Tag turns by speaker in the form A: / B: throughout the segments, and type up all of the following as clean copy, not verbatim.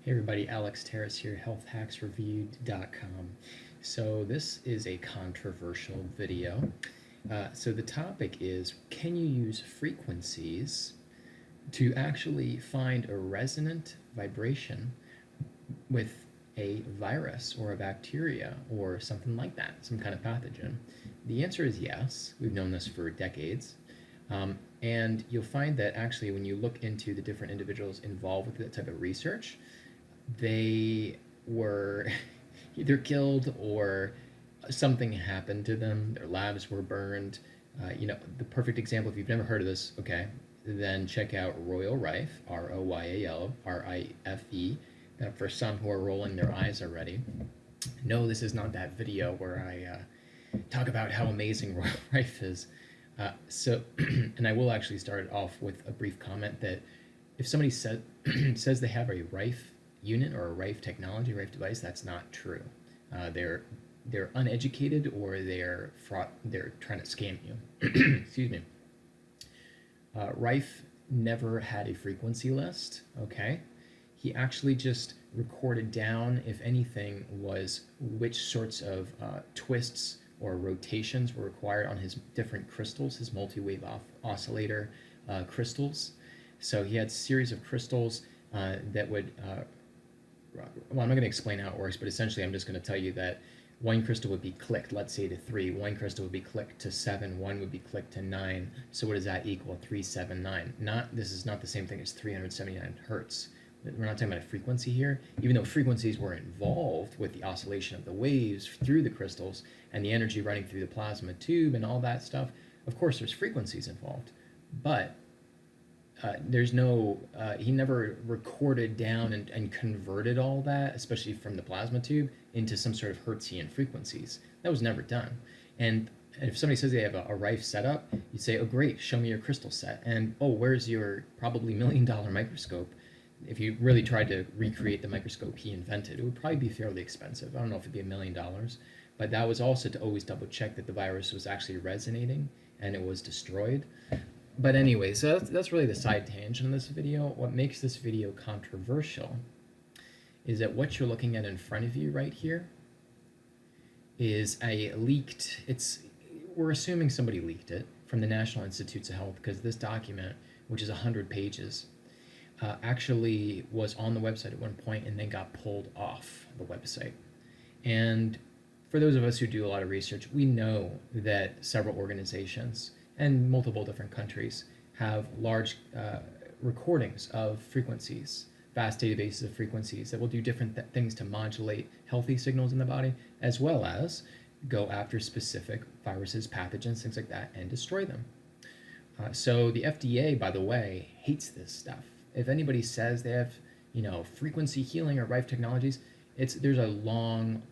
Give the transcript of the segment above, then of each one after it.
A: Hey everybody, Alex Terrace here, healthhacksreviewed.com. So this is a controversial video. So the topic is, can you use frequencies to actually find a resonant vibration with a virus or a bacteria or something like that, some kind of pathogen? The answer is yes. We've known this for decades. And you'll find that actually when you look into the different individuals involved with that type of research, they were either killed or something happened to them. Their labs were burned. The perfect example, if you've never heard of this, okay, then check out Royal Rife, Royal, Rife. For some who are rolling their eyes already. No, this is not that video where I talk about how amazing Royal Rife is. And I will actually start off with a brief comment that if somebody says they have a Rife unit or a Rife technology, Rife device, that's not true. They're uneducated or they're trying to scam you. Excuse me. Rife never had a frequency list, okay? He actually just recorded down, if anything, was which sorts of twists or rotations were required on his different crystals, his multi-wave oscillator crystals. So he had a series of crystals that would, well, I'm not going to explain how it works, but essentially I'm just going to tell you that one crystal would be clicked, let's say, to 3, one crystal would be clicked to 7, one would be clicked to 9. So what does that equal? 379. This is not the same thing as 379 hertz. We're not talking about a frequency here, even though frequencies were involved with the oscillation of the waves through the crystals and the energy running through the plasma tube and all that stuff. Of course, there's frequencies involved, but there's no, he never recorded down and converted all that, especially from the plasma tube, into some sort of Hertzian frequencies. That was never done. And if somebody says they have a Rife setup, you say, oh great, show me your crystal set. And oh, where's your probably $1 million microscope? If you really tried to recreate the microscope he invented, it would probably be fairly expensive. I don't know if it'd be $1 million, but that was also to always double check that the virus was actually resonating and it was destroyed. But anyway, so that's really the side tangent in this video. What makes this video controversial is that what you're looking at in front of you right here is a leaked, we're assuming somebody leaked it from the National Institutes of Health, because this document, which is 100 pages, actually was on the website at one point and then got pulled off the website. And for those of us who do a lot of research, we know that several organizations and multiple different countries have large recordings of frequencies, vast databases of frequencies that will do different things to modulate healthy signals in the body, as well as go after specific viruses, pathogens, things like that, and destroy them. So the FDA, by the way, hates this stuff. If anybody says they have, frequency healing or Rife technologies, there's a long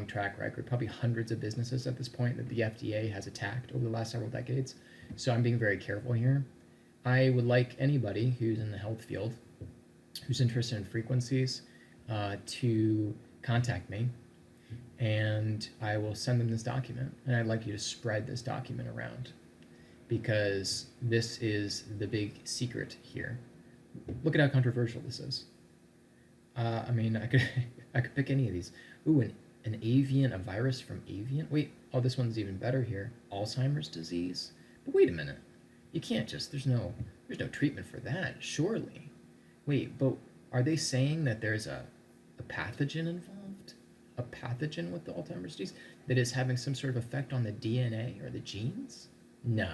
A: track record, probably hundreds of businesses at this point that the FDA has attacked over the last several decades. So I'm being very careful here. I would like anybody who's in the health field, who's interested in frequencies, to contact me, and I will send them this document. And I'd like you to spread this document around, because this is the big secret here. Look at how controversial this is. I mean, I could pick any of these. Ooh, an avian, a virus from avian. Wait, oh, this one's even better here. Alzheimer's disease. But wait a minute, you can't just. There's no treatment for that, surely. Wait, but are they saying that there's a pathogen involved? A pathogen with the Alzheimer's disease that is having some sort of effect on the DNA or the genes? No,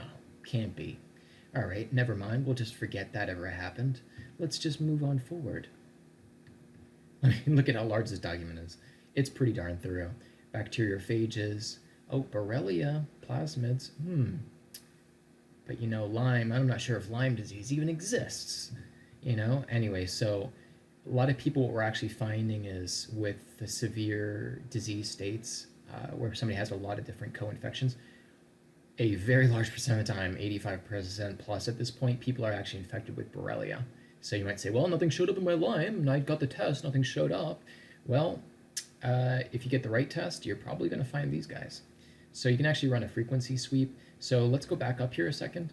A: can't be. All right, never mind. We'll just forget that ever happened. Let's just move on forward. I mean, look at how large this document is. It's pretty darn thorough. Bacteriophages. Oh, Borrelia, plasmids. But Lyme, I'm not sure if Lyme disease even exists. Anyway, so a lot of people, what we're actually finding is with the severe disease states, where somebody has a lot of different co-infections, a very large percent of the time, 85% plus at this point, people are actually infected with Borrelia. So you might say, well, nothing showed up in my Lyme, and I got the test, nothing showed up. Well, if you get the right test, you're probably going to find these guys. So you can actually run a frequency sweep. So let's go back up here a second.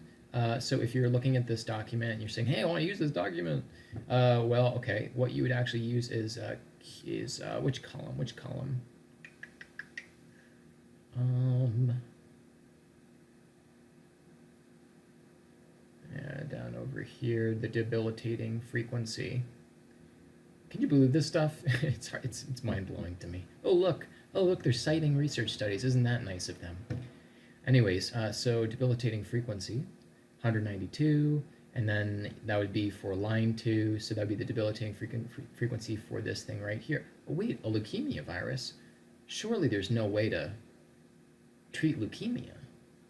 A: So if you're looking at this document and you're saying, "Hey, I want to use this document," well, okay, what you would actually use is which column? Which column? Yeah, down over here, the debilitating frequency. Can you believe this stuff? It's mind blowing to me. Oh look, they're citing research studies. Isn't that nice of them? Anyways, so debilitating frequency, 192, and then that would be for line 2, so that would be the debilitating frequency for this thing right here. Oh wait, a leukemia virus? Surely there's no way to treat leukemia.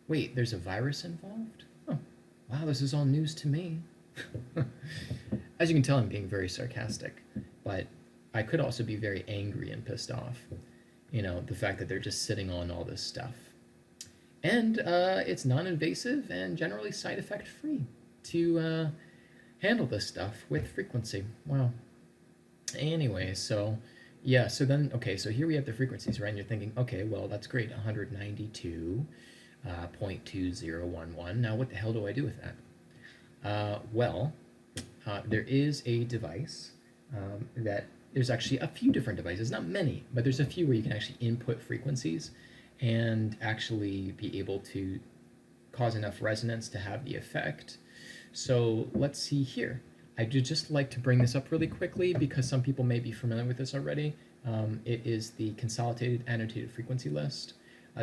A: Wait, there's a virus involved? Oh, wow, this is all news to me. As you can tell, I'm being very sarcastic, but I could also be very angry and pissed off. You know, the fact that they're just sitting on all this stuff. And it's non-invasive and generally side effect free to handle this stuff with frequency. Wow. Anyway, so yeah, so then, okay, so here we have the frequencies, right? And you're thinking, okay, well, that's great, 192.2011. Now, what the hell do I do with that? Well, there is a device that there's actually a few different devices, not many, but there's a few where you can actually input frequencies and actually be able to cause enough resonance to have the effect. So let's see here. I'd just like to bring this up really quickly because some people may be familiar with this already. It is the Consolidated Annotated Frequency List.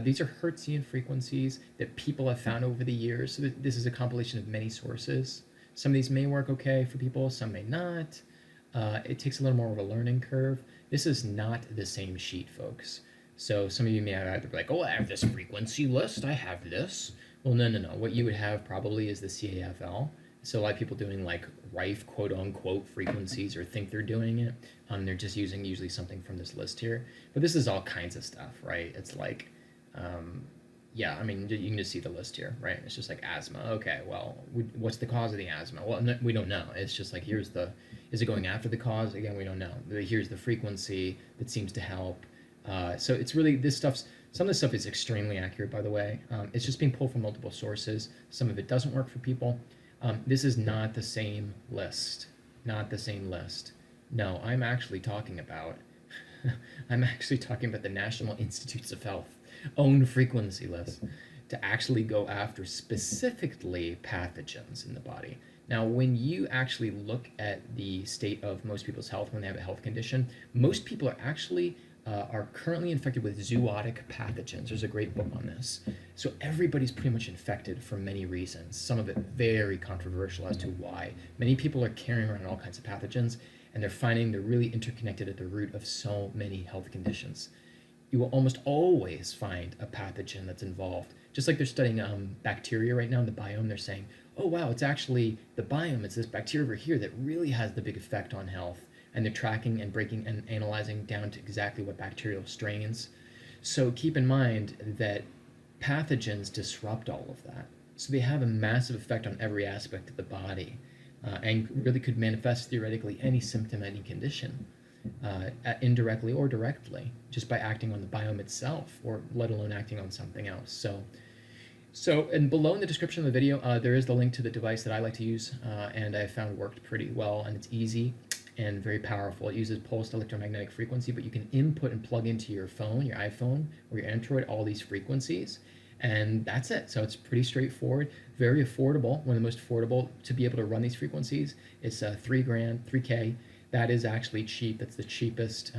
A: These are Hertzian frequencies that people have found over the years. So this is a compilation of many sources. Some of these may work okay for people, some may not. It takes a little more of a learning curve. This is not the same sheet, folks. So some of you may either be like, oh, I have this frequency list, I have this. Well, no. What you would have probably is the CAFL. So a lot of people doing like Rife quote unquote frequencies or think they're doing it. They're just using usually something from this list here. But this is all kinds of stuff, right? It's like, yeah, I mean, you can just see the list here, right? It's just like asthma. Okay, well, what's the cause of the asthma? Well, no, we don't know. It's just like, is it going after the cause? Again, we don't know. Here's the frequency that seems to help. So it's really, some of this stuff is extremely accurate, by the way. It's just being pulled from multiple sources. Some of it doesn't work for people. This is not the same list. Not the same list. No, I'm actually talking about the National Institutes of Health own frequency list to actually go after specifically pathogens in the body. Now, when you actually look at the state of most people's health when they have a health condition, most people are currently infected with zoonotic pathogens. There's a great book on this. So everybody's pretty much infected for many reasons, some of it very controversial as to why. Many people are carrying around all kinds of pathogens, and they're finding they're really interconnected at the root of so many health conditions. You will almost always find a pathogen that's involved. Just like they're studying bacteria right now in the biome, they're saying, oh wow, it's actually the biome, it's this bacteria over here that really has the big effect on health. And they're tracking and breaking and analyzing down to exactly what bacterial strains. So keep in mind that pathogens disrupt all of that. So they have a massive effect on every aspect of the body and really could manifest theoretically any symptom, any condition, indirectly or directly, just by acting on the biome itself, or let alone acting on something else. So, and below in the description of the video, there is the link to the device that I like to use, and I found worked pretty well, and it's easy and very powerful. It uses pulsed electromagnetic frequency, but you can input and plug into your phone, your iPhone, or your Android, all these frequencies, and that's it. So it's pretty straightforward, very affordable, one of the most affordable to be able to run these frequencies. It's $3K. That is actually cheap. That's the cheapest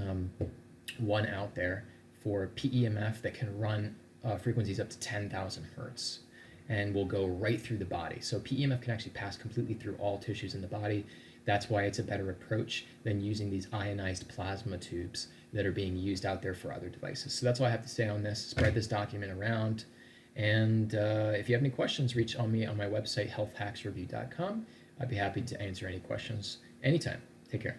A: one out there for PEMF that can run frequencies up to 10,000 hertz and will go right through the body. So PEMF can actually pass completely through all tissues in the body. That's why it's a better approach than using these ionized plasma tubes that are being used out there for other devices. So that's all I have to say on this. Spread this document around. And if you have any questions, reach on me on my website, healthhacksreview.com. I'd be happy to answer any questions anytime. Take care.